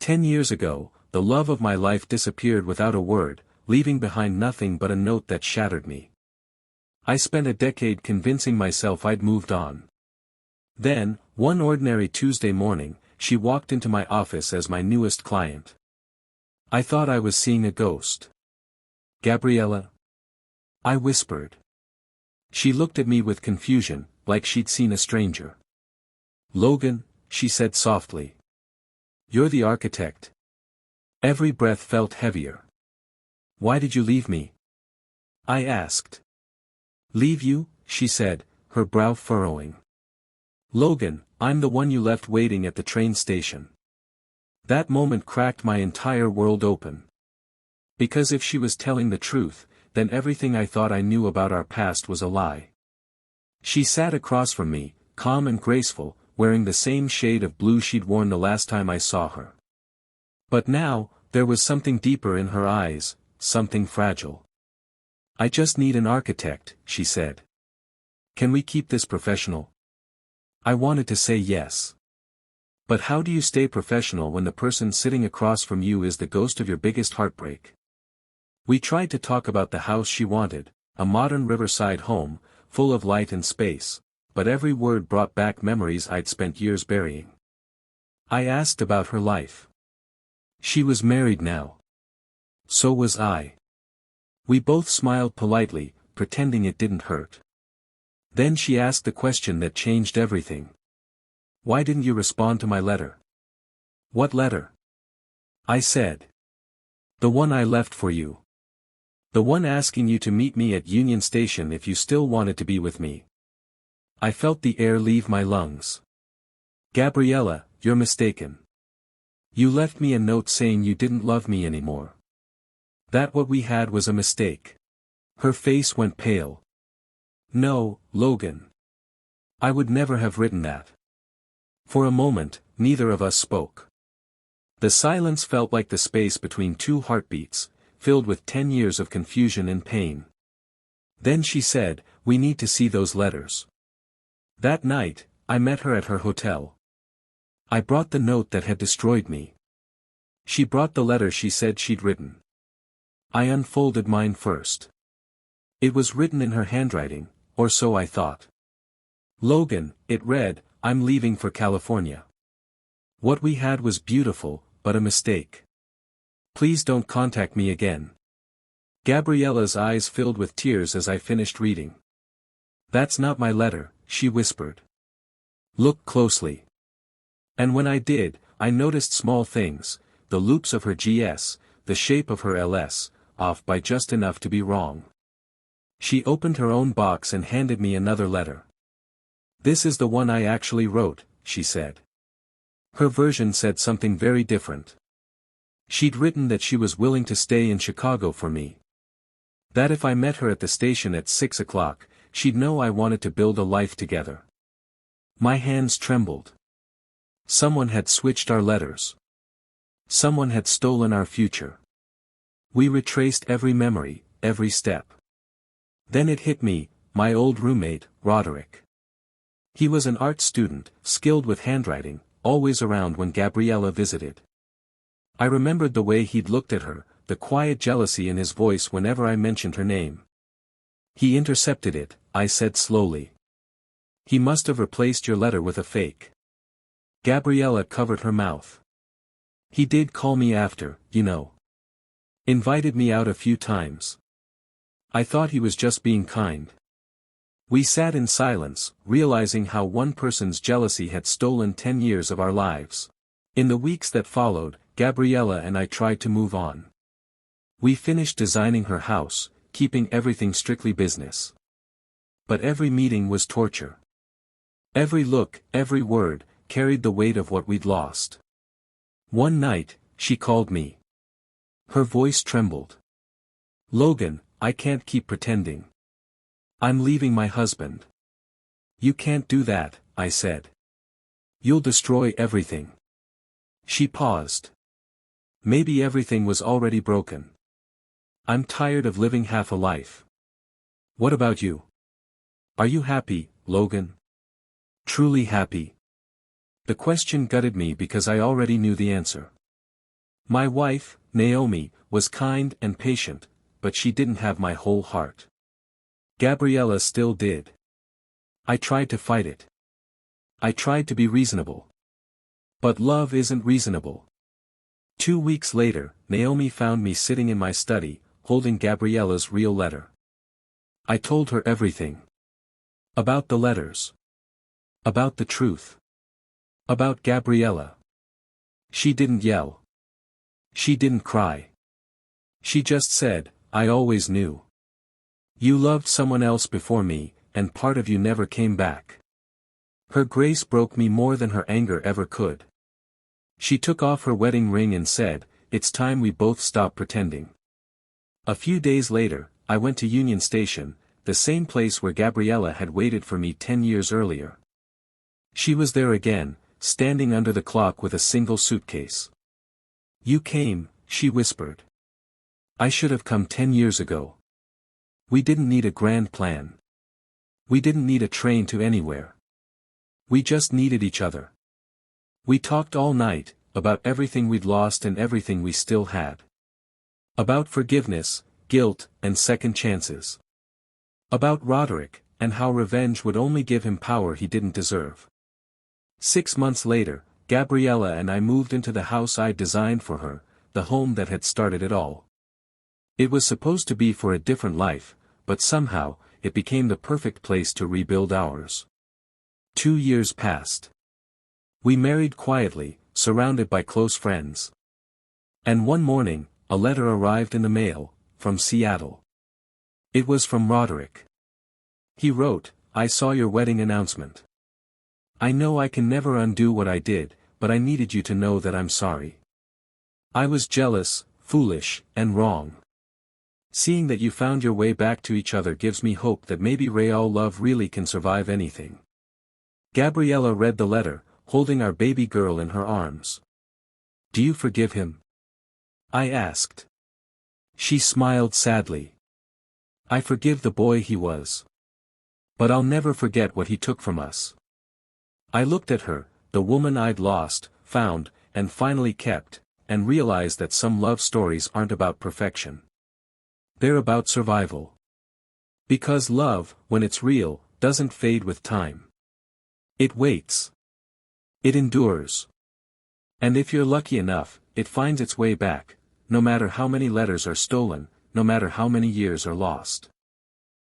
10 years ago, the love of my life disappeared without a word, leaving behind nothing but a note that shattered me. I spent a decade convincing myself I'd moved on. Then, one ordinary Tuesday morning, she walked into my office as my newest client. I thought I was seeing a ghost. "Gabriella?" I whispered. She looked at me with confusion, like she'd seen a stranger. "Logan," she said softly. "You're the architect." Every breath felt heavier. "Why did you leave me?" I asked. "Leave you?" she said, her brow furrowing. "Logan, I'm the one you left waiting at the train station." That moment cracked my entire world open. Because if she was telling the truth, then everything I thought I knew about our past was a lie. She sat across from me, calm and graceful, wearing the same shade of blue she'd worn the last time I saw her. But now, there was something deeper in her eyes, something fragile. "I just need an architect," she said. "Can we keep this professional?" I wanted to say yes. But how do you stay professional when the person sitting across from you is the ghost of your biggest heartbreak? We tried to talk about the house she wanted, a modern riverside home, full of light and space, but every word brought back memories I'd spent years burying. I asked about her life. She was married now. So was I. We both smiled politely, pretending it didn't hurt. Then she asked the question that changed everything. "Why didn't you respond to my letter?" "What letter?" I said. "The one I left for you. The one asking you to meet me at Union Station if you still wanted to be with me." I felt the air leave my lungs. "Gabriella, you're mistaken. You left me a note saying you didn't love me anymore. That what we had was a mistake." Her face went pale. "No, Logan. I would never have written that." For a moment, neither of us spoke. The silence felt like the space between two heartbeats, filled with 10 years of confusion and pain. Then she said, "We need to see those letters." That night, I met her at her hotel. I brought the note that had destroyed me. She brought the letter she said she'd written. I unfolded mine first. It was written in her handwriting, or so I thought. "Logan," it read, "I'm leaving for California. What we had was beautiful, but a mistake. Please don't contact me again." Gabriella's eyes filled with tears as I finished reading. "That's not my letter," she whispered. "Look closely." And when I did, I noticed small things, the loops of her GS, the shape of her LS, off by just enough to be wrong. She opened her own box and handed me another letter. "This is the one I actually wrote," she said. Her version said something very different. She'd written that she was willing to stay in Chicago for me. That if I met her at the station at 6 o'clock, she'd know I wanted to build a life together. My hands trembled. Someone had switched our letters. Someone had stolen our future. We retraced every memory, every step. Then it hit me, my old roommate, Roderick. He was an art student, skilled with handwriting, always around when Gabriella visited. I remembered the way he'd looked at her, the quiet jealousy in his voice whenever I mentioned her name. "He intercepted it," I said slowly. "He must have replaced your letter with a fake." Gabriella covered her mouth. "He did call me after, you know. Invited me out a few times. I thought he was just being kind." We sat in silence, realizing how one person's jealousy had stolen 10 years of our lives. In the weeks that followed, Gabriella and I tried to move on. We finished designing her house, keeping everything strictly business. But every meeting was torture. Every look, every word, carried the weight of what we'd lost. One night, she called me. Her voice trembled. "Logan, I can't keep pretending. I'm leaving my husband." "You can't do that," I said. "You'll destroy everything." She paused. Maybe everything was already broken. "I'm tired of living half a life." "What about you? Are you happy, Logan? Truly happy?" The question gutted me because I already knew the answer. My wife, Naomi, was kind and patient, but she didn't have my whole heart. Gabriella still did. I tried to fight it. I tried to be reasonable. But love isn't reasonable. 2 weeks later, Naomi found me sitting in my study, holding Gabriella's real letter. I told her everything. About the letters. About the truth. About Gabriella. She didn't yell. She didn't cry. She just said, I always knew. You loved someone else before me, and part of you never came back. Her grace broke me more than her anger ever could. She took off her wedding ring and said, it's time we both stop pretending. A few days later, I went to Union Station, the same place where Gabriella had waited for me 10 years earlier. She was there again, standing under the clock with a single suitcase. You came, she whispered. I should have come 10 years ago. We didn't need a grand plan. We didn't need a train to anywhere. We just needed each other. We talked all night, about everything we'd lost and everything we still had. About forgiveness, guilt, and second chances. About Roderick, and how revenge would only give him power he didn't deserve. 6 months later, Gabriella and I moved into the house I'd designed for her, the home that had started it all. It was supposed to be for a different life, but somehow, it became the perfect place to rebuild ours. 2 years passed. We married quietly, surrounded by close friends. And one morning, a letter arrived in the mail, from Seattle. It was from Roderick. He wrote, I saw your wedding announcement. I know I can never undo what I did, but I needed you to know that I'm sorry. I was jealous, foolish, and wrong. Seeing that you found your way back to each other gives me hope that maybe real love really can survive anything. Gabriella read the letter, holding our baby girl in her arms. Do you forgive him? I asked. She smiled sadly. I forgive the boy he was. But I'll never forget what he took from us. I looked at her, the woman I'd lost, found, and finally kept, and realized that some love stories aren't about perfection. They're about survival. Because love, when it's real, doesn't fade with time. It waits. It endures. And if you're lucky enough, it finds its way back, no matter how many letters are stolen, no matter how many years are lost.